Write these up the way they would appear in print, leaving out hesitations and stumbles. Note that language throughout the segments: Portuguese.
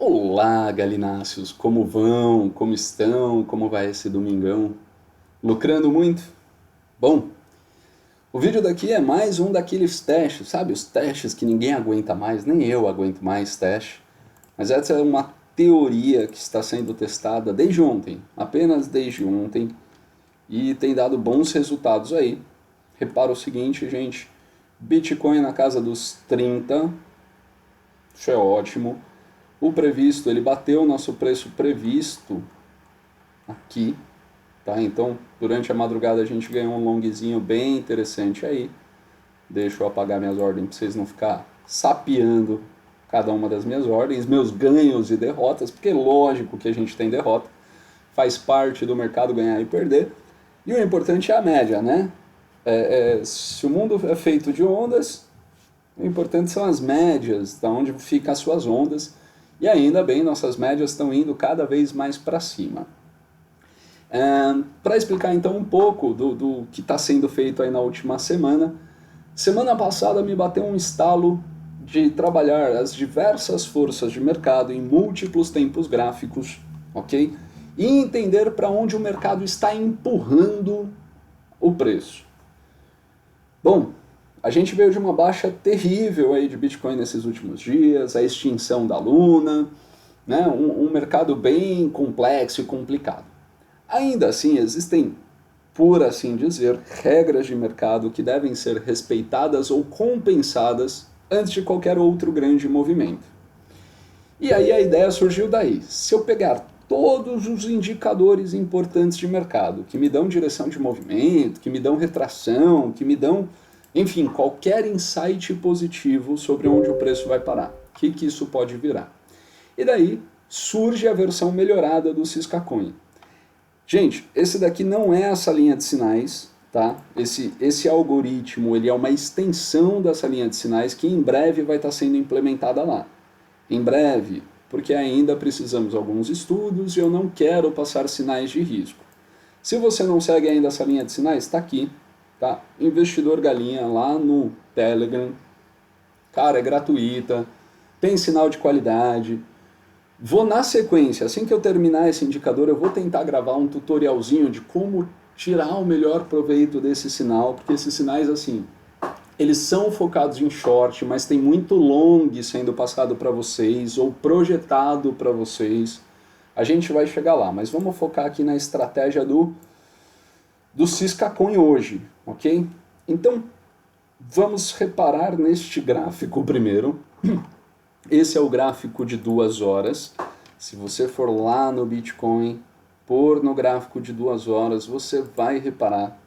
Olá, galináceos, como vão? Como estão? Como vai esse domingão? Lucrando muito? Bom, o vídeo daqui é mais um daqueles testes, sabe? Os testes que ninguém aguenta mais, nem eu aguento mais teste. Mas essa é uma teoria que está sendo testada desde ontem, apenas desde ontem, e tem dado bons resultados aí. Repara o seguinte, gente, Bitcoin na casa dos 30, isso é ótimo. O previsto, ele bateu o nosso preço previsto aqui, tá? Então, durante a madrugada a gente ganhou um longzinho bem interessante aí. Deixa eu apagar minhas ordens para vocês não ficar sapeando cada uma das minhas ordens, meus ganhos e derrotas, porque é lógico que a gente tem derrota, faz parte do mercado ganhar e perder. E o importante é a média, né? Se o mundo é feito de ondas, o importante são as médias, da onde ficam as suas ondas. E ainda bem, nossas médias estão indo cada vez mais para cima. Para explicar então um pouco do que está sendo feito aí na última semana, semana passada me bateu um estalo de trabalhar as diversas forças de mercado em múltiplos tempos gráficos, ok? E entender para onde o mercado está empurrando o preço. Bom, a gente veio de uma baixa terrível aí de Bitcoin nesses últimos dias, a extinção da Luna, né? Um mercado bem complexo e complicado. Ainda assim, existem, por assim dizer, regras de mercado que devem ser respeitadas ou compensadas antes de qualquer outro grande movimento. E aí a ideia surgiu daí. Se eu pegar todos os indicadores importantes de mercado, que me dão direção de movimento, que me dão retração, que me dão, enfim, qualquer insight positivo sobre onde o preço vai parar, o que isso pode virar. E daí surge a versão melhorada do Syscalcoin. Gente, esse daqui não é essa linha de sinais, tá? Esse algoritmo, ele é uma extensão dessa linha de sinais que em breve vai estar sendo implementada lá. Em breve, porque ainda precisamos de alguns estudos e eu não quero passar sinais de risco. Se você não segue ainda essa linha de sinais, está aqui, tá? Investidor Galinha lá no Telegram. Cara, é gratuita, tem sinal de qualidade. Vou na sequência, assim que eu terminar esse indicador, eu vou tentar gravar um tutorialzinho de como tirar o melhor proveito desse sinal, porque esses sinais, assim, eles são focados em short, mas tem muito long sendo passado para vocês ou projetado para vocês. A gente vai chegar lá, mas vamos focar aqui na estratégia do Syscalcoin hoje, ok? Então, vamos reparar neste gráfico primeiro. Esse é o gráfico de 2 horas. Se você for lá no Bitcoin, pôr no gráfico de 2 horas, você vai reparar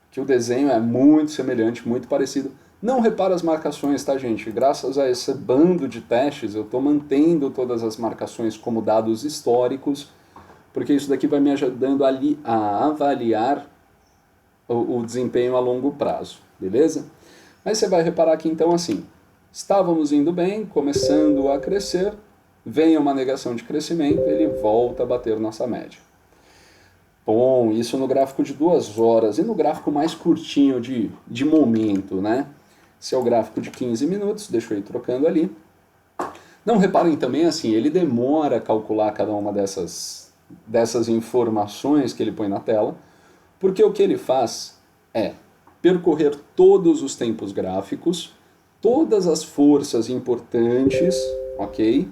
que o desenho é muito semelhante, muito parecido. Não repara as marcações, tá, gente? Graças a esse bando de testes, eu estou mantendo todas as marcações como dados históricos, porque isso daqui vai me ajudando a avaliar o desempenho a longo prazo, beleza? Mas você vai reparar que então assim, estávamos indo bem, começando a crescer, vem uma negação de crescimento, ele volta a bater nossa média. Bom, isso no gráfico de 2 horas. E no gráfico mais curtinho de momento, né? Esse é o gráfico de 15 minutos, deixa eu ir trocando ali. Não, reparem também assim, ele demora a calcular cada uma dessas informações que ele põe na tela, porque o que ele faz é percorrer todos os tempos gráficos, todas as forças importantes, ok?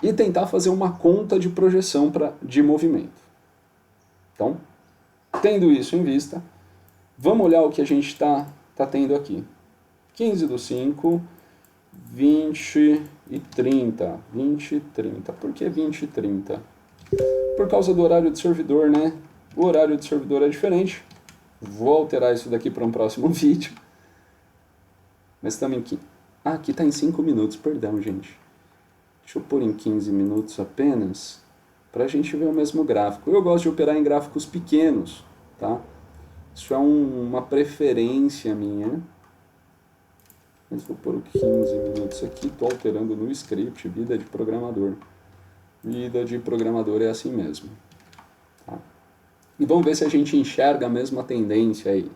E tentar fazer uma conta de projeção de movimento. Então, tendo isso em vista, vamos olhar o que a gente está tendo aqui. 15 do 5, 20 e 30. 20 e 30. Por que 20 e 30? Por causa do horário de servidor, né? O horário de servidor é diferente. Vou alterar isso daqui para um próximo vídeo. Mas estamos em 15. Ah, aqui está em 5 minutos, perdão, gente. Deixa eu pôr em 15 minutos apenas, para a gente ver o mesmo gráfico. Eu gosto de operar em gráficos pequenos, tá? Isso é uma preferência minha. Mas vou pôr 15 minutos aqui, estou alterando no script, vida de programador. Vida de programador é assim mesmo. Tá? E vamos ver se a gente enxerga a mesma tendência aí.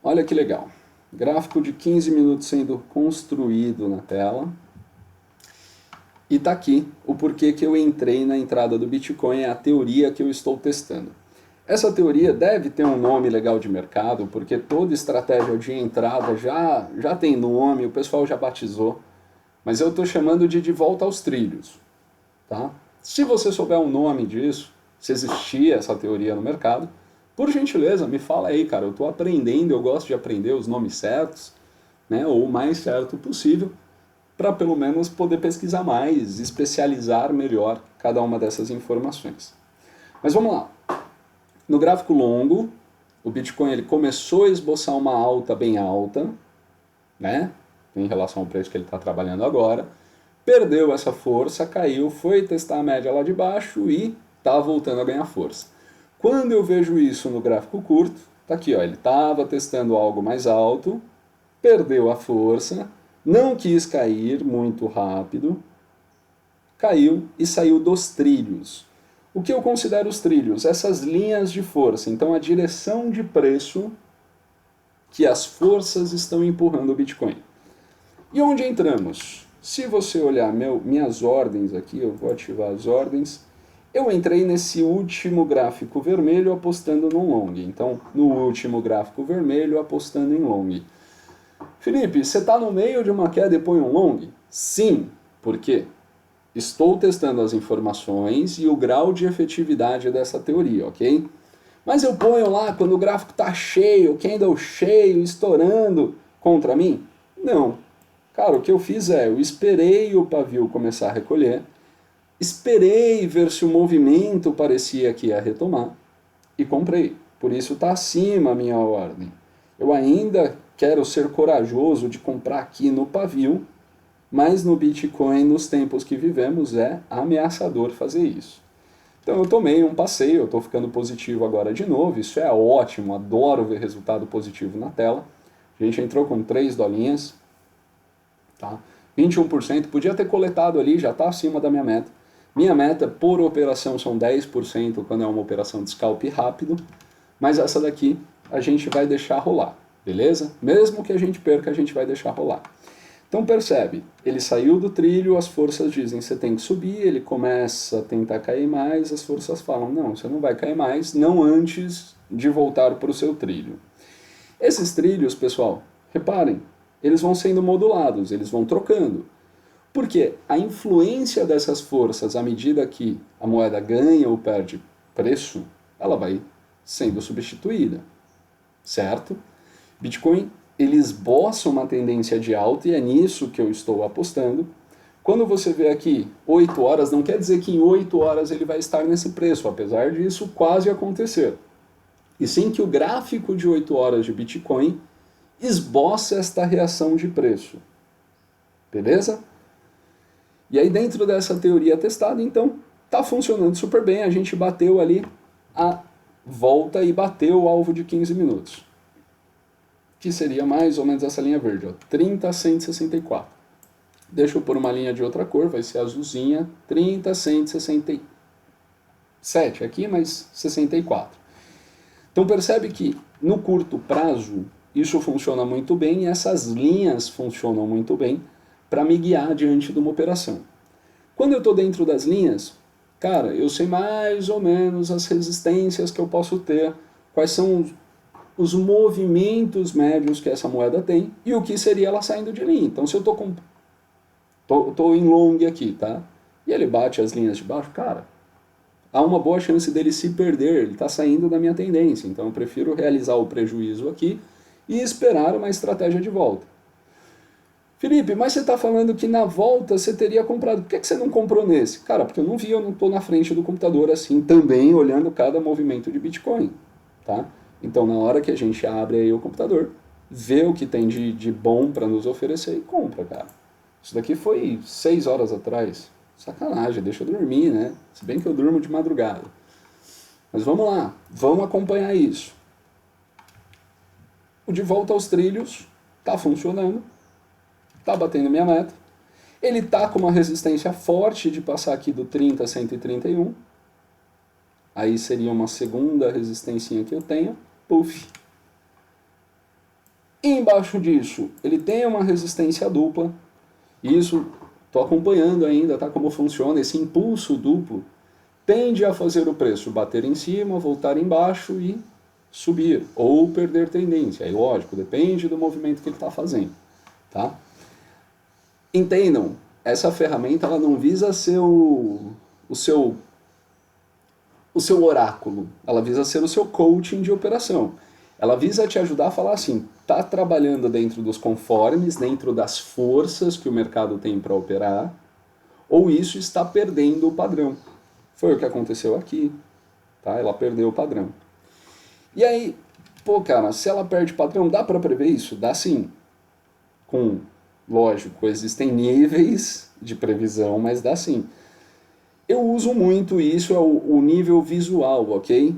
Olha que legal. Gráfico de 15 minutos sendo construído na tela. E tá aqui o porquê que eu entrei na entrada do Bitcoin, é a teoria que eu estou testando. Essa teoria deve ter um nome legal de mercado, porque toda estratégia de entrada já tem nome, o pessoal já batizou, mas eu estou chamando de volta aos trilhos. Tá? Se você souber o nome disso, se existir essa teoria no mercado, por gentileza, me fala aí, cara. Eu estou aprendendo, eu gosto de aprender os nomes certos, né, ou o mais certo possível, para pelo menos poder pesquisar mais, especializar melhor cada uma dessas informações. Mas vamos lá. No gráfico longo, o Bitcoin ele começou a esboçar uma alta bem alta, né, em relação ao preço que ele está trabalhando agora, perdeu essa força, caiu, foi testar a média lá de baixo e está voltando a ganhar força. Quando eu vejo isso no gráfico curto, tá aqui, ó, ele estava testando algo mais alto, perdeu a força, não quis cair muito rápido, caiu e saiu dos trilhos. O que eu considero os trilhos? Essas linhas de força. Então, a direção de preço que as forças estão empurrando o Bitcoin. E onde entramos? Se você olhar minhas ordens aqui, eu vou ativar as ordens, eu entrei nesse último gráfico vermelho apostando no long. Então, no último gráfico vermelho apostando em long. Felipe, você está no meio de uma queda e põe um long? Sim, por quê? Estou testando as informações e o grau de efetividade dessa teoria, ok? Mas eu ponho lá quando o gráfico está cheio, candle cheio, estourando contra mim? Não. Cara, o que eu fiz é, eu esperei o pavio começar a recolher, esperei ver se o movimento parecia que ia retomar e comprei. Por isso está acima a minha ordem. Eu ainda quero ser corajoso de comprar aqui no pavio, mas no Bitcoin, nos tempos que vivemos, é ameaçador fazer isso. Então eu tomei um passeio, eu estou ficando positivo agora de novo, isso é ótimo, adoro ver resultado positivo na tela. A gente entrou com 3 dolinhas, tá? 21%, podia ter coletado ali, já está acima da minha meta. Minha meta por operação são 10% quando é uma operação de scalp rápido, mas essa daqui a gente vai deixar rolar, beleza? Mesmo que a gente perca, a gente vai deixar rolar. Então percebe, ele saiu do trilho, as forças dizem você tem que subir, ele começa a tentar cair mais, as forças falam não, você não vai cair mais, não antes de voltar para o seu trilho. Esses trilhos, pessoal, reparem, eles vão sendo modulados, eles vão trocando. Porque a influência dessas forças, à medida que a moeda ganha ou perde preço, ela vai sendo substituída, certo? Bitcoin, ele esboça uma tendência de alta e é nisso que eu estou apostando. Quando você vê aqui 8 horas, não quer dizer que em 8 horas ele vai estar nesse preço, apesar disso quase acontecer. E sim que o gráfico de 8 horas de Bitcoin esboça esta reação de preço. Beleza? E aí dentro dessa teoria testada, então, está funcionando super bem. A gente bateu ali a volta e bateu o alvo de 15 minutos. Que seria mais ou menos essa linha verde, ó, 30,164. Deixa eu pôr uma linha de outra cor, vai ser azulzinha, 30,167 aqui, mas 64. Então percebe que no curto prazo isso funciona muito bem e essas linhas funcionam muito bem para me guiar diante de uma operação. Quando eu estou dentro das linhas, cara, eu sei mais ou menos as resistências que eu posso ter, quais são os movimentos médios que essa moeda tem e o que seria ela saindo de linha. Então, se eu tô em long aqui, tá? E ele bate as linhas de baixo, cara, há uma boa chance dele se perder, ele está saindo da minha tendência. Então, eu prefiro realizar o prejuízo aqui e esperar uma estratégia de volta. Felipe, mas você está falando que na volta você teria comprado. Por que você não comprou nesse? Cara, porque eu não vi, eu não estou na frente do computador assim, também olhando cada movimento de Bitcoin, tá? Então, na hora que a gente abre aí o computador, vê o que tem de bom para nos oferecer e compra, cara. Isso daqui foi 6 horas atrás. Sacanagem, deixa eu dormir, né? Se bem que eu durmo de madrugada. Mas vamos lá, vamos acompanhar isso. O de volta aos trilhos está funcionando, está batendo minha meta. Ele está com uma resistência forte de passar aqui do 30 a 131. Aí seria uma segunda resistência que eu tenho. Puff. E embaixo disso, ele tem uma resistência dupla. Isso, tô acompanhando ainda, tá? Como funciona esse impulso duplo. Tende a fazer o preço bater em cima, voltar embaixo e subir, ou perder tendência. Aí, lógico, depende do movimento que ele está fazendo, tá? Entendam, essa ferramenta ela não visa ser o seu oráculo, ela visa ser o seu coaching de operação. Ela visa te ajudar a falar assim, tá trabalhando dentro dos conformes, dentro das forças que o mercado tem para operar, ou isso está perdendo o padrão. Foi o que aconteceu aqui, tá? Ela perdeu o padrão. E aí, pô, cara, se ela perde padrão, dá para prever isso? Dá sim. Lógico, existem níveis de previsão, mas dá sim. Eu uso muito isso, é o nível visual, ok?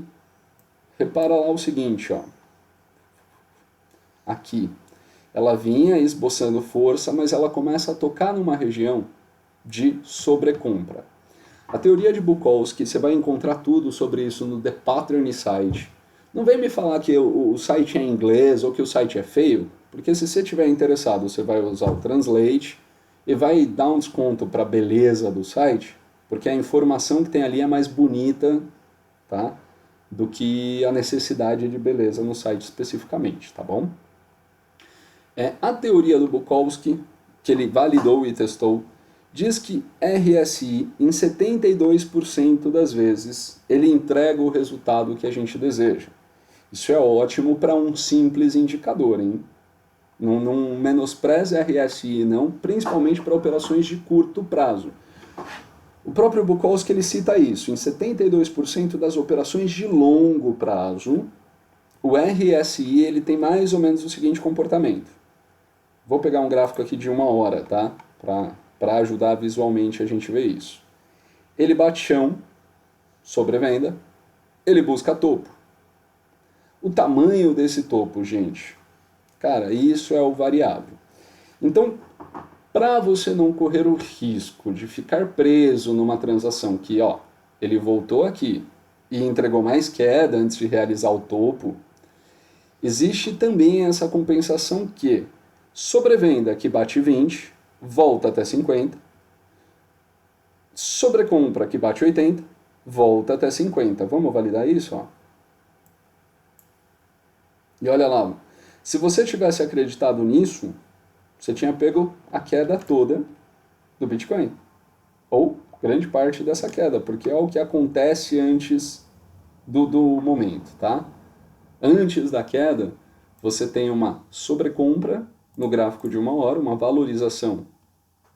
Repara lá o seguinte, ó. Aqui. Ela vinha esboçando força, mas ela começa a tocar numa região de sobrecompra. A teoria de Bukowski, você vai encontrar tudo sobre isso no The Pattern Site. Não vem me falar que o site é em inglês ou que o site é feio, porque se você estiver interessado, você vai usar o Translate e vai dar um desconto para a beleza do site, porque a informação que tem ali é mais bonita, tá? Do que a necessidade de beleza no site especificamente, tá bom? A teoria do Bukowski, que ele validou e testou, diz que RSI, em 72% das vezes, ele entrega o resultado que a gente deseja. Isso é ótimo para um simples indicador, hein? Não menospreze RSI, não, principalmente para operações de curto prazo. O próprio Bukowski ele cita isso, em 72% das operações de longo prazo, o RSI ele tem mais ou menos o seguinte comportamento. Vou pegar um gráfico aqui de 1 hora, tá? Para ajudar visualmente a gente ver isso. Ele bate chão, sobrevenda, ele busca topo. O tamanho desse topo, gente, cara, isso é o variável. Então, para você não correr o risco de ficar preso numa transação que, ó, ele voltou aqui e entregou mais queda antes de realizar o topo, existe também essa compensação que sobrevenda que bate 20, volta até 50, sobrecompra que bate 80, volta até 50. Vamos validar isso? Ó. E olha lá, se você tivesse acreditado nisso, você tinha pego a queda toda do Bitcoin. Ou grande parte dessa queda, porque é o que acontece antes do momento, tá? Antes da queda, você tem uma sobrecompra no gráfico de 1 hora, uma valorização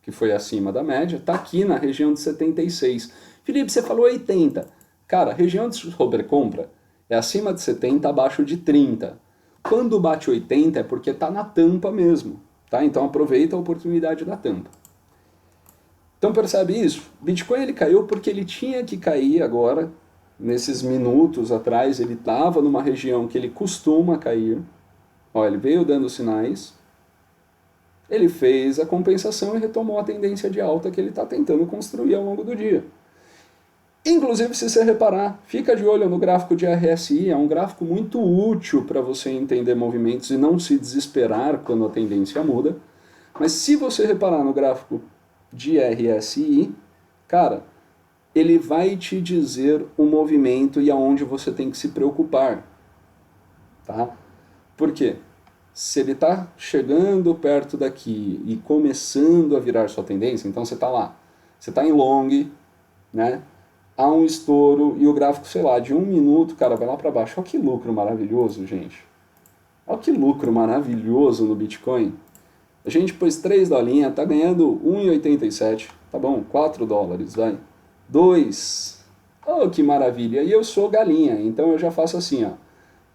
que foi acima da média, está aqui na região de 76. Felipe, você falou 80. Cara, a região de sobrecompra é acima de 70, abaixo de 30. Quando bate 80 é porque está na tampa mesmo, tá? Então aproveita a oportunidade da tampa. Então percebe isso? Bitcoin ele caiu porque ele tinha que cair agora, nesses minutos atrás, ele estava numa região que ele costuma cair. Ó, ele veio dando sinais, ele fez a compensação e retomou a tendência de alta que ele está tentando construir ao longo do dia. Inclusive, se você reparar, fica de olho no gráfico de RSI, é um gráfico muito útil para você entender movimentos e não se desesperar quando a tendência muda. Mas se você reparar no gráfico de RSI, cara, ele vai te dizer o movimento e aonde você tem que se preocupar, tá? Por quê? Se ele está chegando perto daqui e começando a virar sua tendência, então você está lá, você está em long, né? Há um estouro e o gráfico, sei lá, de 1 minuto, cara, vai lá para baixo. Olha que lucro maravilhoso, gente. Olha que lucro maravilhoso no Bitcoin. A gente pôs 3 dolinhas, tá ganhando 1,87, tá bom? 4 dólares, vai. 2. Oh, que maravilha. E eu sou galinha, então eu já faço assim, ó.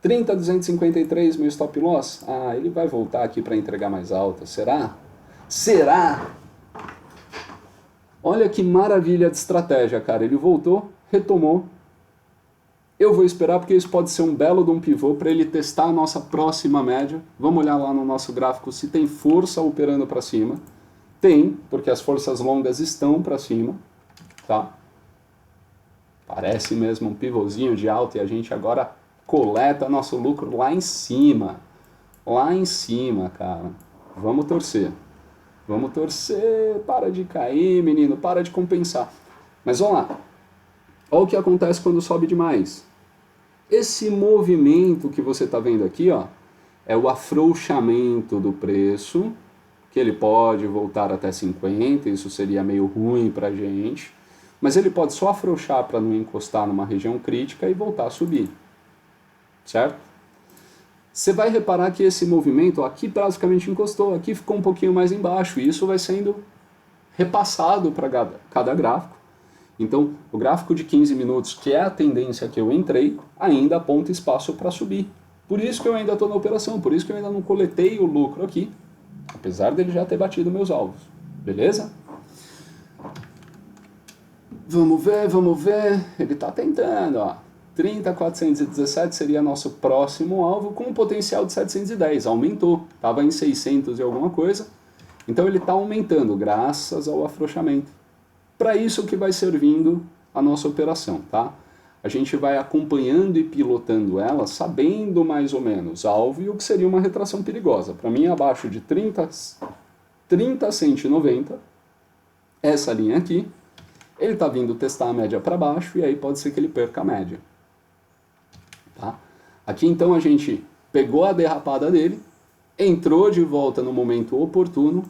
30,253 meu stop loss. Ah, ele vai voltar aqui para entregar mais alta. Será? Será? Olha que maravilha de estratégia, cara. Ele voltou, retomou. Eu vou esperar porque isso pode ser um belo de um pivô para ele testar a nossa próxima média. Vamos olhar lá no nosso gráfico se tem força operando para cima. Tem, porque as forças longas estão para cima, tá? Parece mesmo um pivôzinho de alta e a gente agora coleta nosso lucro lá em cima. Lá em cima, cara. Vamos torcer. Vamos torcer, para de cair, menino, para de compensar. Mas olha lá, olha o que acontece quando sobe demais. Esse movimento que você está vendo aqui, ó, é o afrouxamento do preço, que ele pode voltar até 50, isso seria meio ruim para a gente, mas ele pode só afrouxar para não encostar numa região crítica e voltar a subir, certo? Você vai reparar que esse movimento, ó, aqui basicamente encostou, aqui ficou um pouquinho mais embaixo, e isso vai sendo repassado para cada gráfico. Então, o gráfico de 15 minutos, que é a tendência que eu entrei, ainda aponta espaço para subir. Por isso que eu ainda estou na operação, por isso que eu ainda não coletei o lucro aqui, apesar dele já ter batido meus alvos. Beleza? Vamos ver. Ele está tentando, ó. 30.417 seria nosso próximo alvo, com um potencial de 710. Aumentou. Estava em 600 e alguma coisa. Então ele está aumentando, graças ao afrouxamento. Para isso que vai servindo a nossa operação, tá? A gente vai acompanhando e pilotando ela, sabendo mais ou menos alvo e o que seria uma retração perigosa. Para mim, abaixo de 30,190, essa linha aqui, ele está vindo testar a média para baixo e aí pode ser que ele perca a média. Tá? Aqui então a gente pegou a derrapada dele, entrou de volta no momento oportuno,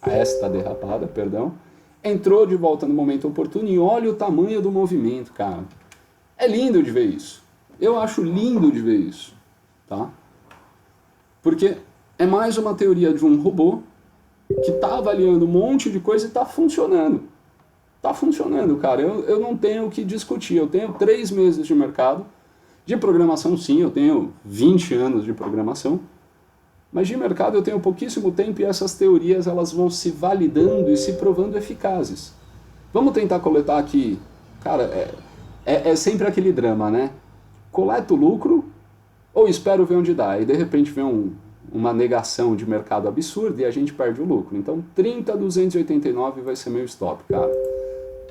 esta derrapada, perdão, entrou de volta no momento oportuno e olha o tamanho do movimento, cara. É lindo de ver isso. Eu acho lindo de ver isso, tá? Porque é mais uma teoria de um robô que está avaliando um monte de coisa e está funcionando. Está funcionando, cara. Eu não tenho o que discutir. Eu tenho 3 meses de mercado. De programação, sim, eu tenho 20 anos de programação. Mas de mercado eu tenho pouquíssimo tempo e essas teorias elas vão se validando e se provando eficazes. Vamos tentar coletar aqui. Cara, é sempre aquele drama, né? Coleto lucro ou espero ver onde dá. E de repente vem uma negação de mercado absurda e a gente perde o lucro. Então 30.289 vai ser meu stop, cara.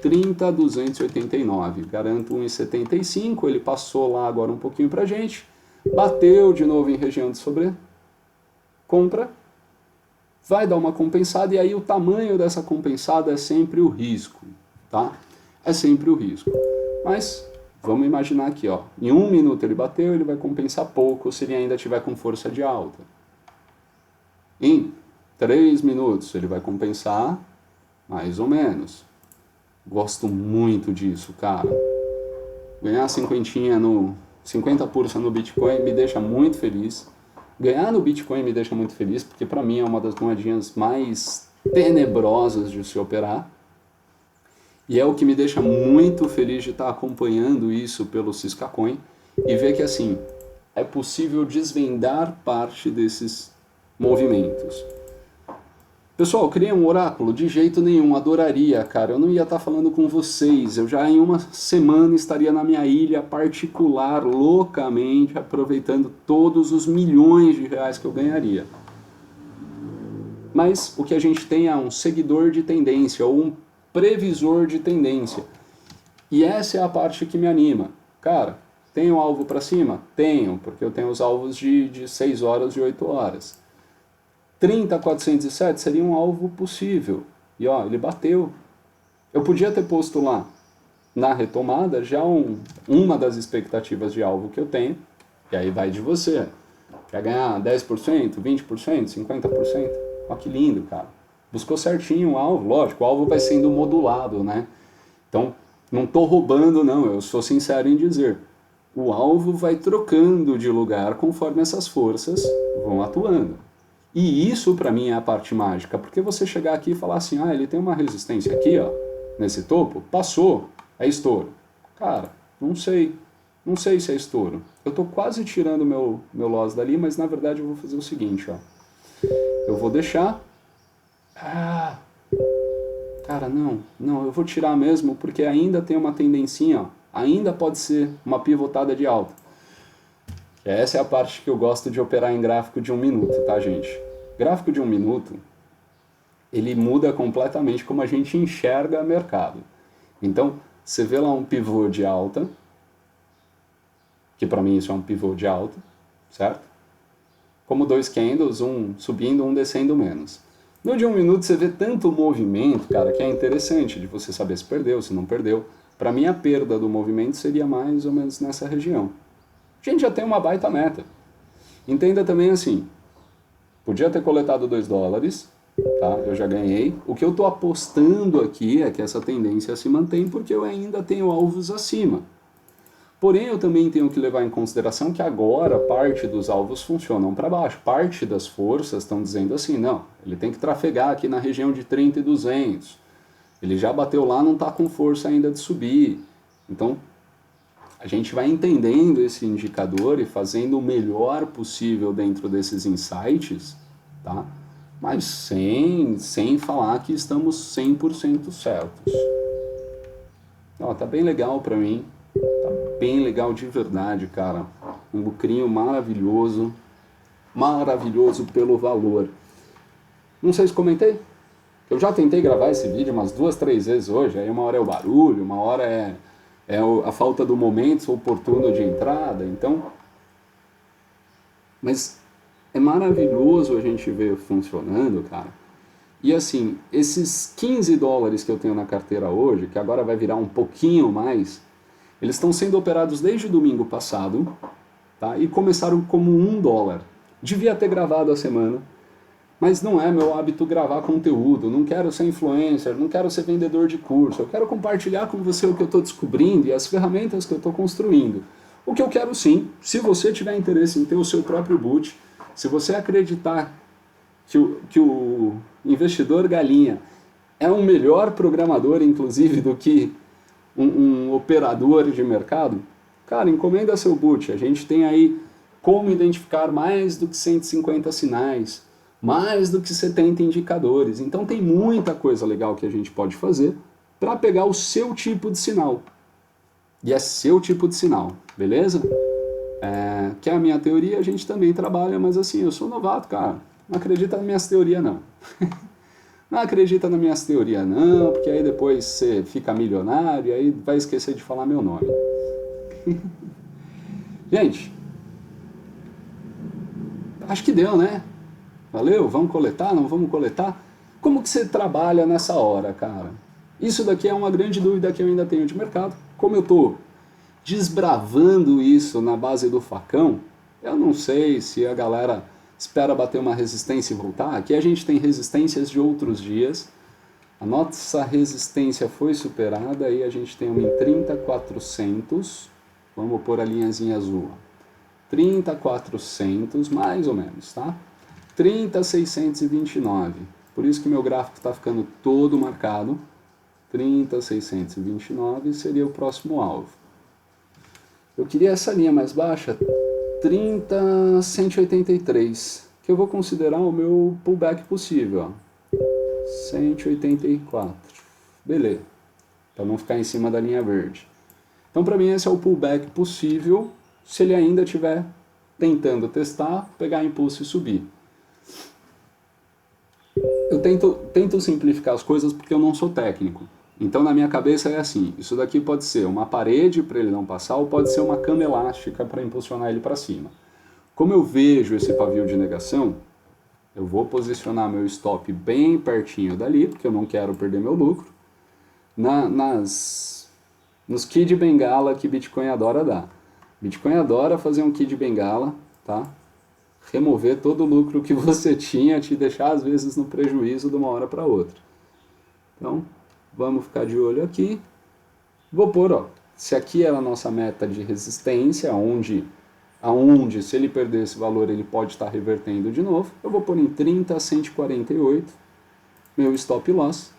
30.289. Garanto 1,75. Ele passou lá agora um pouquinho pra gente. Bateu de novo em região de compra, vai dar uma compensada e aí o tamanho dessa compensada é sempre o risco, tá? É sempre o risco. Mas vamos imaginar aqui, ó, em 1 minuto ele bateu, ele vai compensar pouco se ele ainda tiver com força de alta. Em 3 minutos ele vai compensar mais ou menos. Gosto muito disso, cara. Ganhar 50% no Bitcoin me deixa muito feliz. Ganhar no Bitcoin me deixa muito feliz, porque para mim é uma das moedinhas mais tenebrosas de se operar. E é o que me deixa muito feliz de estar acompanhando isso pelo Ciscacoin e ver que assim, é possível desvendar parte desses movimentos. Pessoal, eu criei um oráculo? De jeito nenhum, adoraria, cara. Eu não ia estar falando com vocês. Eu já em uma semana estaria na minha ilha particular, loucamente, aproveitando todos os milhões de reais que eu ganharia. Mas o que a gente tem é um seguidor de tendência, ou um previsor de tendência. E essa é a parte que me anima. Cara, tenho alvo para cima? Tenho, porque eu tenho os alvos de 6 horas e 8 horas. 30.407 seria um alvo possível. E ó, ele bateu. Eu podia ter posto lá, na retomada, já uma das expectativas de alvo que eu tenho. E aí vai de você. Quer ganhar 10%, 20%, 50%? Ó que lindo, cara. Buscou certinho o alvo. Lógico, o alvo vai sendo modulado, né? Então, não estou roubando, não. Eu sou sincero em dizer. O alvo vai trocando de lugar conforme essas forças vão atuando. E isso para mim é a parte mágica, porque você chegar aqui e falar assim, ele tem uma resistência aqui, ó, nesse topo, passou, é estouro. Cara, não sei se é estouro. Eu tô quase tirando meu loss dali, mas na verdade eu vou fazer o seguinte, ó. Eu vou deixar... Cara, não, eu vou tirar mesmo, porque ainda tem uma tendencinha, ó, ainda pode ser uma pivotada de alta. Essa é a parte que eu gosto de operar em gráfico de 1 minuto, tá, gente? Gráfico de 1 minuto, ele muda completamente como a gente enxerga o mercado. Então, você vê lá um pivô de alta, que para mim isso é um pivô de alta, certo? Como 2 candles, um subindo, um descendo menos. No de 1 minuto você vê tanto movimento, cara, que é interessante de você saber se perdeu, se não perdeu. Para mim, a perda do movimento seria mais ou menos nessa região. A gente já tem uma baita meta. Entenda também assim, podia ter coletado $2, tá? Eu já ganhei. O que eu estou apostando aqui é que essa tendência se mantém porque eu ainda tenho alvos acima. Porém, eu também tenho que levar em consideração que agora parte dos alvos funcionam para baixo. Parte das forças estão dizendo assim, não, ele tem que trafegar aqui na região de 30 e 200. Ele já bateu lá, não está com força ainda de subir. Então, a gente vai entendendo esse indicador e fazendo o melhor possível dentro desses insights, tá? Mas sem falar que estamos 100% certos. Ó, tá bem legal para mim. Tá bem legal de verdade, cara. Um lucrinho maravilhoso. Maravilhoso pelo valor. Não sei se comentei. Eu já tentei gravar esse vídeo umas 2, 3 vezes hoje. Aí uma hora é o barulho, uma hora é a falta do momento oportuno de entrada. Então, mas é maravilhoso a gente ver funcionando, cara. E assim, esses $15 que eu tenho na carteira hoje, que agora vai virar um pouquinho mais, eles estão sendo operados desde o domingo passado, tá? E começaram como $1. Devia ter gravado a semana, mas não é meu hábito gravar conteúdo. Não quero ser influencer, não quero ser vendedor de curso. Eu quero compartilhar com você o que eu estou descobrindo e as ferramentas que eu estou construindo. O que eu quero sim, se você tiver interesse em ter o seu próprio boot, se você acreditar que o investidor galinha é um melhor programador, inclusive, do que um operador de mercado, cara, encomenda seu boot. A gente tem aí como identificar mais do que 150 sinais, mais do que 70 indicadores. Então tem muita coisa legal que a gente pode fazer para pegar o seu tipo de sinal. E é seu tipo de sinal, beleza? Que é a minha teoria, a gente também trabalha, mas assim, eu sou novato, cara. Não acredita nas minhas teorias, não. Não acredita nas minhas teorias, não, porque aí depois você fica milionário e aí vai esquecer de falar meu nome. Gente, acho que deu, né? Valeu? Vamos coletar? Não vamos coletar? Como que você trabalha nessa hora, cara? Isso daqui é uma grande dúvida que eu ainda tenho de mercado. Como eu tô desbravando isso na base do facão, eu não sei se a galera espera bater uma resistência e voltar. Aqui a gente tem resistências de outros dias. A nossa resistência foi superada e a gente tem uma em 30.400. Vamos pôr a linhazinha azul. 30.400, mais ou menos, tá? 30.629. Por isso que meu gráfico está ficando todo marcado. 30.629 seria o próximo alvo. Eu queria essa linha mais baixa, 30.183, que eu vou considerar o meu pullback possível. Ó. 184. Beleza. Para não ficar em cima da linha verde. Então, para mim, esse é o pullback possível se ele ainda estiver tentando testar, pegar impulso e subir. Eu tento simplificar as coisas porque eu não sou técnico. Então, na minha cabeça é assim, isso daqui pode ser uma parede para ele não passar ou pode ser uma cama elástica para impulsionar ele para cima. Como eu vejo esse pavio de negação, eu vou posicionar meu stop bem pertinho dali, porque eu não quero perder meu lucro, nos Kid Bengala que Bitcoin adora dar. Bitcoin adora fazer um Kid Bengala, tá? Remover todo o lucro que você tinha, te deixar às vezes no prejuízo de uma hora para outra. Então, vamos ficar de olho aqui. Vou pôr, ó, se aqui era a nossa meta de resistência, aonde se ele perder esse valor ele pode estar revertendo de novo, eu vou pôr em 30.148, meu stop loss,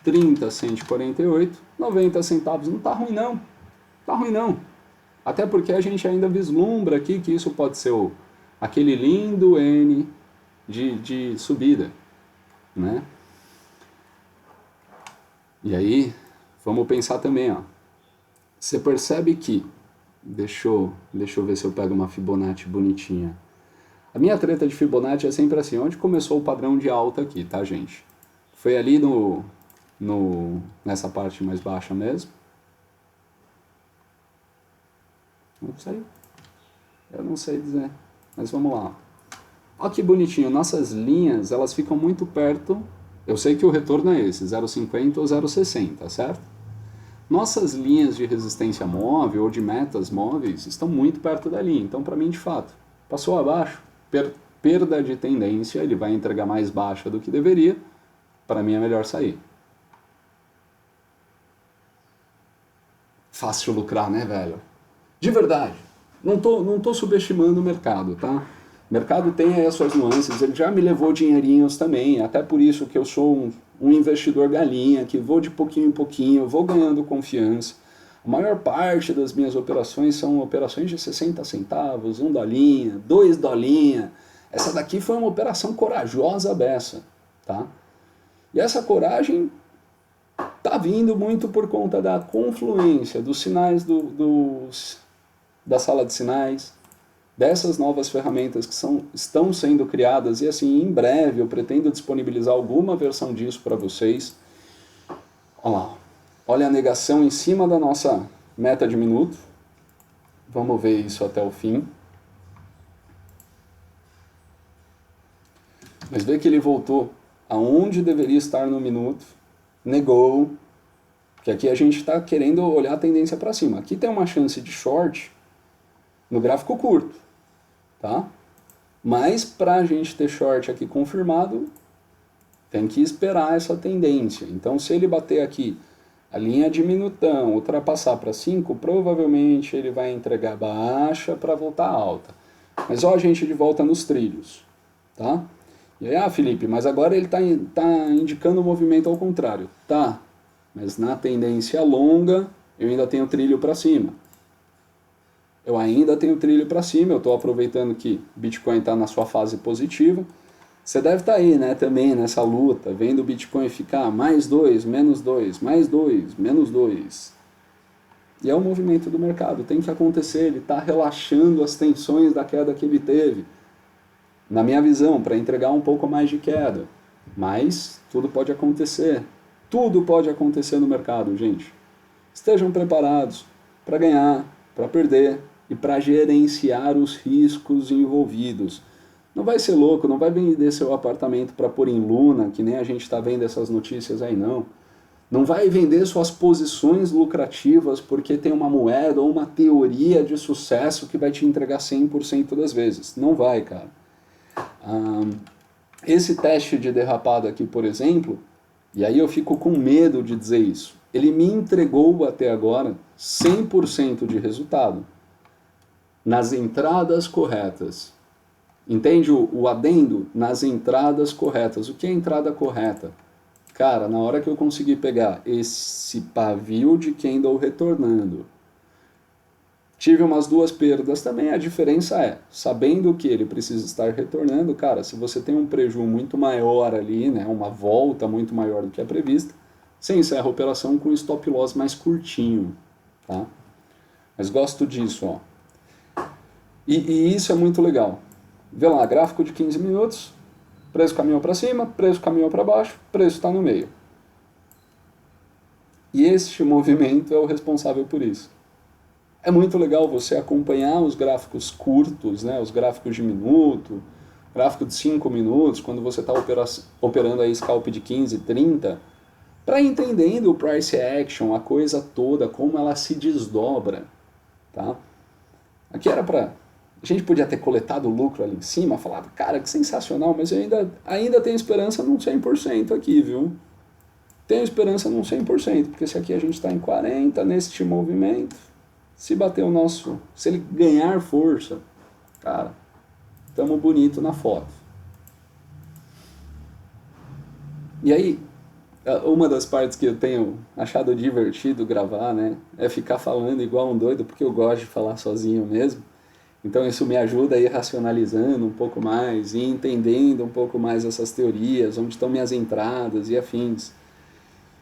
30.148, 90 centavos, não tá ruim não, tá ruim não. Até porque a gente ainda vislumbra aqui que isso pode ser aquele lindo N de subida, né? E aí, vamos pensar também, ó. Você percebe que, deixa eu ver se eu pego uma Fibonacci bonitinha. A minha treta de Fibonacci é sempre assim, onde começou o padrão de alta aqui, tá, gente? Foi ali nessa parte mais baixa mesmo. Não sei. Eu não sei dizer. Mas vamos lá. Olha que bonitinho, nossas linhas, elas ficam muito perto, eu sei que o retorno é esse, 0,50 ou 0,60, certo? Nossas linhas de resistência móvel ou de metas móveis estão muito perto da linha, então para mim, de fato, passou abaixo, perda de tendência, ele vai entregar mais baixa do que deveria, para mim é melhor sair. Fácil lucrar, né, velho? De verdade, não tô subestimando o mercado, tá? O mercado tem aí as suas nuances, ele já me levou dinheirinhos também, até por isso que eu sou um investidor galinha, que vou de pouquinho em pouquinho, vou ganhando confiança. A maior parte das minhas operações são operações de 60 centavos, 1 dolinha, 2 dolinha. Essa daqui foi uma operação corajosa beça, tá? E essa coragem tá vindo muito por conta da confluência dos sinais da sala de sinais, dessas novas ferramentas que estão sendo criadas, e assim, em breve eu pretendo disponibilizar alguma versão disso para vocês. Olha lá, olha a negação em cima da nossa meta de minuto. Vamos ver isso até o fim. Mas vê que ele voltou aonde deveria estar no minuto, negou, que aqui a gente está querendo olhar a tendência para cima. Aqui tem uma chance de short no gráfico curto, tá? Mas para a gente ter short aqui confirmado, tem que esperar essa tendência. Então se ele bater aqui a linha de minutão, ultrapassar para 5, provavelmente ele vai entregar baixa para voltar alta. Mas ó a gente de volta nos trilhos, tá? E aí, Felipe, mas agora ele está indicando o movimento ao contrário. Tá, mas na tendência longa eu ainda tenho trilho para cima. Eu ainda tenho trilho para cima, eu estou aproveitando que Bitcoin está na sua fase positiva. Você deve estar aí, né, também nessa luta, vendo o Bitcoin ficar mais 2, menos 2, mais 2, menos 2. E é o movimento do mercado, tem que acontecer, ele está relaxando as tensões da queda que ele teve. Na minha visão, para entregar um pouco mais de queda. Mas tudo pode acontecer. Tudo pode acontecer no mercado, gente. Estejam preparados para ganhar, para perder e para gerenciar os riscos envolvidos. Não vai ser louco, não vai vender seu apartamento para pôr em luna, que nem a gente está vendo essas notícias aí, não. Não vai vender suas posições lucrativas porque tem uma moeda ou uma teoria de sucesso que vai te entregar 100% das vezes. Não vai, cara. Esse teste de derrapada aqui, por exemplo, e aí eu fico com medo de dizer isso, ele me entregou até agora 100% de resultado nas entradas corretas. Entende o adendo? Nas entradas corretas. O que é entrada correta? Cara, na hora que eu conseguir pegar esse pavio de candle retornando, tive umas 2 perdas também, a diferença é, sabendo que ele precisa estar retornando, cara, se você tem um prejuízo muito maior ali, né, uma volta muito maior do que a prevista, você encerra a operação com um stop loss mais curtinho, tá? Mas gosto disso, ó. E isso é muito legal. Vê lá, gráfico de 15 minutos, preço caminhou para cima, preço caminhou para baixo, preço está no meio. E este movimento é o responsável por isso. É muito legal você acompanhar os gráficos curtos, né, os gráficos de minuto, gráfico de 5 minutos, quando você está operando aí scalp de 15, 30, para entendendo o price action, a coisa toda, como ela se desdobra. Tá? Aqui era para... A gente podia ter coletado o lucro ali em cima, falado, cara, que sensacional, mas eu ainda tenho esperança num 100% aqui, viu? Tenho esperança num 100%, porque se aqui a gente está em 40 neste movimento, se bater o nosso... Se ele ganhar força, cara, tamo bonito na foto. E aí, uma das partes que eu tenho achado divertido gravar, né, é ficar falando igual um doido, porque eu gosto de falar sozinho mesmo. Então isso me ajuda a ir racionalizando um pouco mais e entendendo um pouco mais essas teorias, onde estão minhas entradas e afins.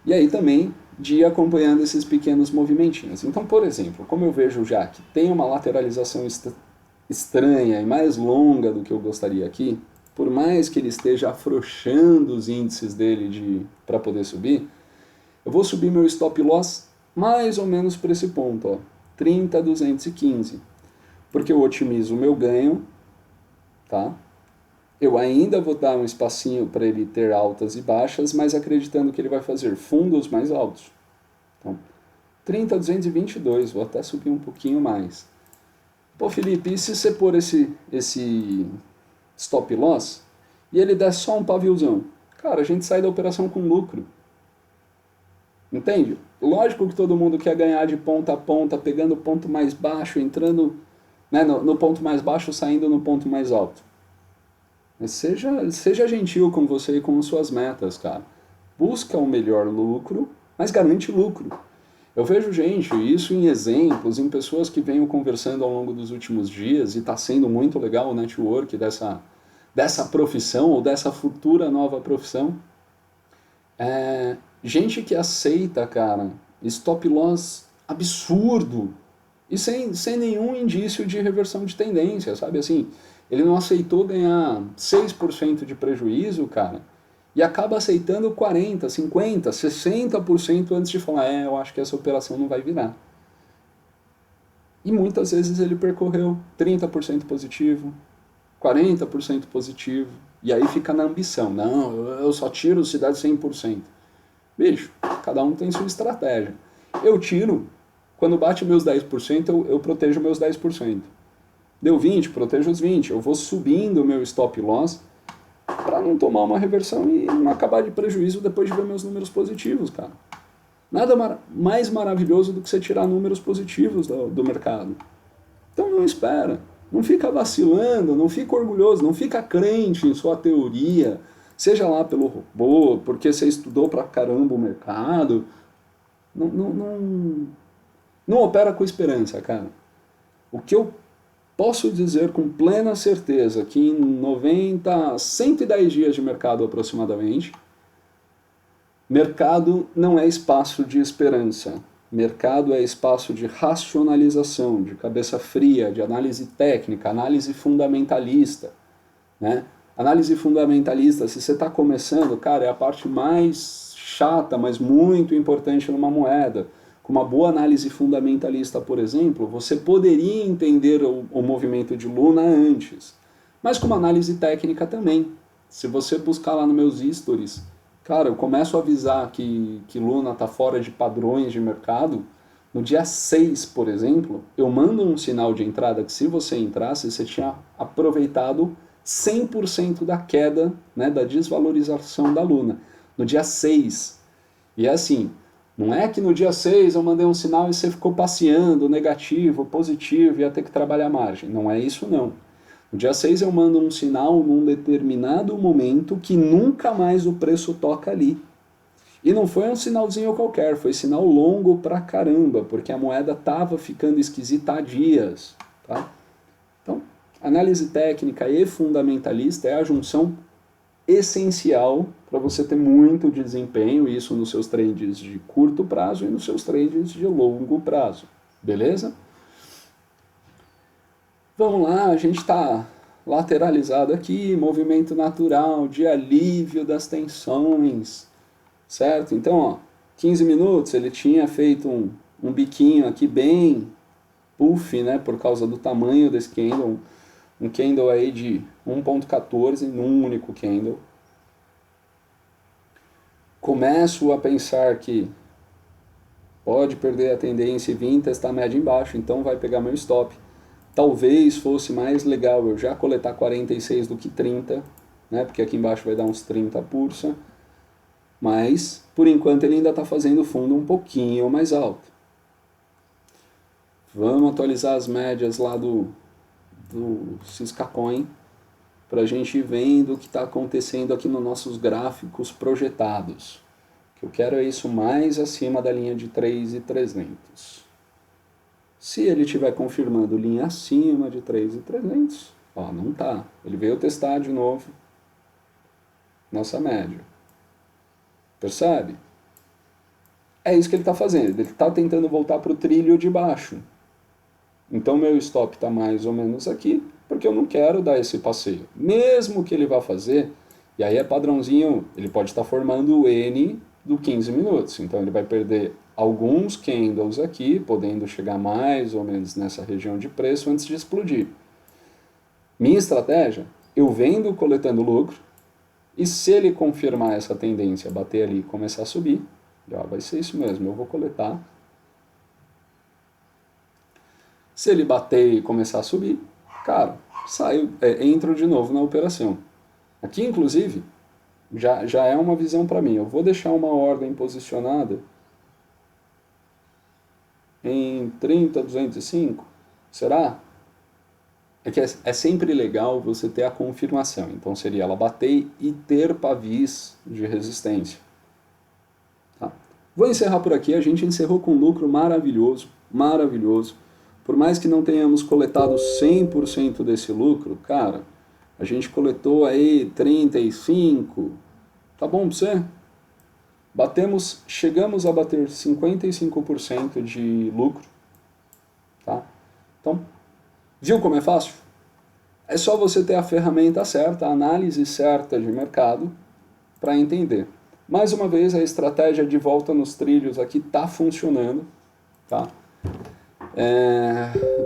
E aí também de ir acompanhando esses pequenos movimentinhos. Então, por exemplo, como eu vejo já que tem uma lateralização estranha e mais longa do que eu gostaria aqui, por mais que ele esteja afrouxando os índices dele para poder subir, eu vou subir meu stop loss mais ou menos para esse ponto, ó, 30,215. Porque eu otimizo o meu ganho, tá? Eu ainda vou dar um espacinho para ele ter altas e baixas, mas acreditando que ele vai fazer fundos mais altos. Então, 30,222, vou até subir um pouquinho mais. Pô, Felipe, e se você pôr esse stop loss e ele der só um paviozão? Cara, a gente sai da operação com lucro. Entende? Lógico que todo mundo quer ganhar de ponta a ponta, pegando o ponto mais baixo, entrando, né, no ponto mais baixo, saindo no ponto mais alto. Mas seja gentil com você e com suas metas, cara. Busca o melhor lucro, mas garante lucro. Eu vejo gente, isso em exemplos, em pessoas que venho conversando ao longo dos últimos dias, e está sendo muito legal o network dessa profissão, ou dessa futura nova profissão. Gente que aceita, cara, stop loss absurdo, e sem nenhum indício de reversão de tendência, sabe? Assim, ele não aceitou ganhar 6% de prejuízo, cara, e acaba aceitando 40%, 50%, 60% antes de falar, eu acho que essa operação não vai virar. E muitas vezes ele percorreu 30% positivo, 40% positivo, e aí fica na ambição, não, eu só tiro se dá de 100%. Bicho, cada um tem sua estratégia. Eu tiro, quando bate meus 10%, eu protejo meus 10%. Deu 20%, protejo os 20%. Eu vou subindo o meu stop loss para não tomar uma reversão e não acabar de prejuízo depois de ver meus números positivos, cara. Nada mais maravilhoso do que você tirar números positivos do mercado. Então não espera, não fica vacilando, não fica orgulhoso, não fica crente em sua teoria, seja lá pelo robô, porque você estudou pra caramba o mercado. Não opera com esperança, cara. O que eu posso dizer com plena certeza que em 90, 110 dias de mercado aproximadamente, mercado não é espaço de esperança. Mercado é espaço de racionalização, de cabeça fria, de análise técnica, análise fundamentalista, né? Análise fundamentalista, se você está começando, cara, é a parte mais chata, mas muito importante numa moeda. Com uma boa análise fundamentalista, por exemplo, você poderia entender o movimento de Luna antes, mas com uma análise técnica também. Se você buscar lá nos meus stories, cara, eu começo a avisar que Luna está fora de padrões de mercado. No dia 6, por exemplo, eu mando um sinal de entrada que se você entrasse, você tinha aproveitado 100% da queda, né, da desvalorização da Luna. No dia 6. E é assim, não é que no dia 6 eu mandei um sinal e você ficou passeando, negativo, positivo, ia ter que trabalhar a margem. Não é isso não. No dia 6 eu mando um sinal num determinado momento que nunca mais o preço toca ali. E não foi um sinalzinho qualquer, foi sinal longo pra caramba, porque a moeda tava ficando esquisita há dias, tá? Então, análise técnica e fundamentalista é a junção essencial para você ter muito desempenho, isso nos seus trades de curto prazo e nos seus trades de longo prazo, beleza? Vamos lá, a gente está lateralizado aqui, movimento natural de alívio das tensões, certo? Então, ó, 15 minutos ele tinha feito um biquinho aqui bem puff, né, por causa do tamanho desse candle, um candle aí de 1.14 num único candle. Começo a pensar que pode perder a tendência e vir testar a média embaixo, então vai pegar meu stop. Talvez fosse mais legal eu já coletar 46 do que 30, né, porque aqui embaixo vai dar uns 30 pursa, mas por enquanto ele ainda está fazendo fundo um pouquinho mais alto. Vamos atualizar as médias lá do Siscacoin para a gente ir vendo o que está acontecendo aqui nos nossos gráficos projetados. O que eu quero é isso mais acima da linha de 3.300. Se ele estiver confirmando linha acima de 3.300, ó, não tá. Ele veio testar de novo nossa média. Percebe? É isso que ele está fazendo. Ele está tentando voltar para o trilho de baixo. Então meu stop está mais ou menos aqui, porque eu não quero dar esse passeio. Mesmo que ele vá fazer, e aí é padrãozinho, ele pode estar formando o N do 15 minutos. Então ele vai perder alguns candles aqui, podendo chegar mais ou menos nessa região de preço antes de explodir. Minha estratégia eu vendo coletando lucro, e se ele confirmar essa tendência, bater ali e começar a subir, já vai ser isso mesmo, eu vou coletar. Se ele bater e começar a subir, cara, saio, entro de novo na operação. Aqui, inclusive, já é uma visão para mim. Eu vou deixar uma ordem posicionada em 30,205. Será? É que é sempre legal você ter a confirmação. Então seria ela bater e ter pavis de resistência. Tá? Vou encerrar por aqui. A gente encerrou com um lucro maravilhoso, maravilhoso. Por mais que não tenhamos coletado 100% desse lucro, cara, a gente coletou aí 35, tá bom pra você? Chegamos a bater 55% de lucro, tá? Então, viu como é fácil? É só você ter a ferramenta certa, a análise certa de mercado para entender. Mais uma vez, a estratégia de volta nos trilhos aqui está funcionando, tá?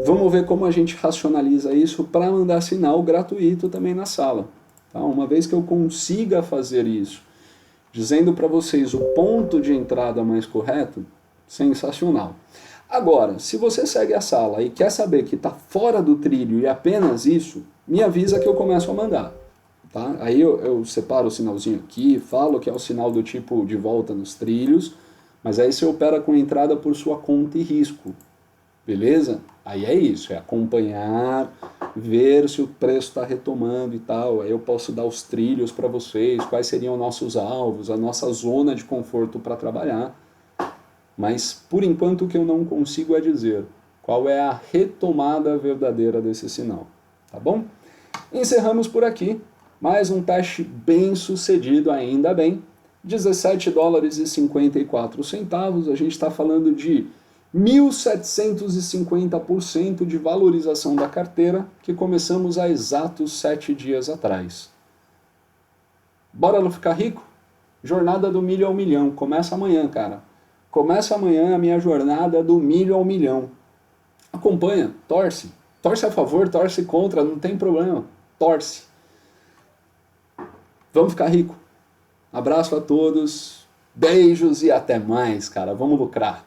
Vamos ver como a gente racionaliza isso para mandar sinal gratuito também na sala. Tá? Uma vez que eu consiga fazer isso, dizendo para vocês o ponto de entrada mais correto, sensacional. Agora, se você segue a sala e quer saber que está fora do trilho e apenas isso, me avisa que eu começo a mandar. Tá? Aí eu separo o sinalzinho aqui, falo que é o sinal do tipo de volta nos trilhos, mas aí você opera com entrada por sua conta e risco. Beleza? Aí é isso, é acompanhar, ver se o preço está retomando e tal. Aí eu posso dar os trilhos para vocês, quais seriam nossos alvos, a nossa zona de conforto para trabalhar. Mas, por enquanto, o que eu não consigo é dizer qual é a retomada verdadeira desse sinal. Tá bom? Encerramos por aqui. Mais um teste bem sucedido, ainda bem. 17 dólares e 54 centavos. A gente está falando de 1.750% de valorização da carteira que começamos há exatos 7 dias atrás. Bora não ficar rico? Jornada do milho ao milhão. Começa amanhã, cara. Começa amanhã a minha jornada do milho ao milhão. Acompanha, torce. Torce a favor, torce contra, não tem problema. Torce. Vamos ficar rico. Abraço a todos. Beijos e até mais, cara. Vamos lucrar.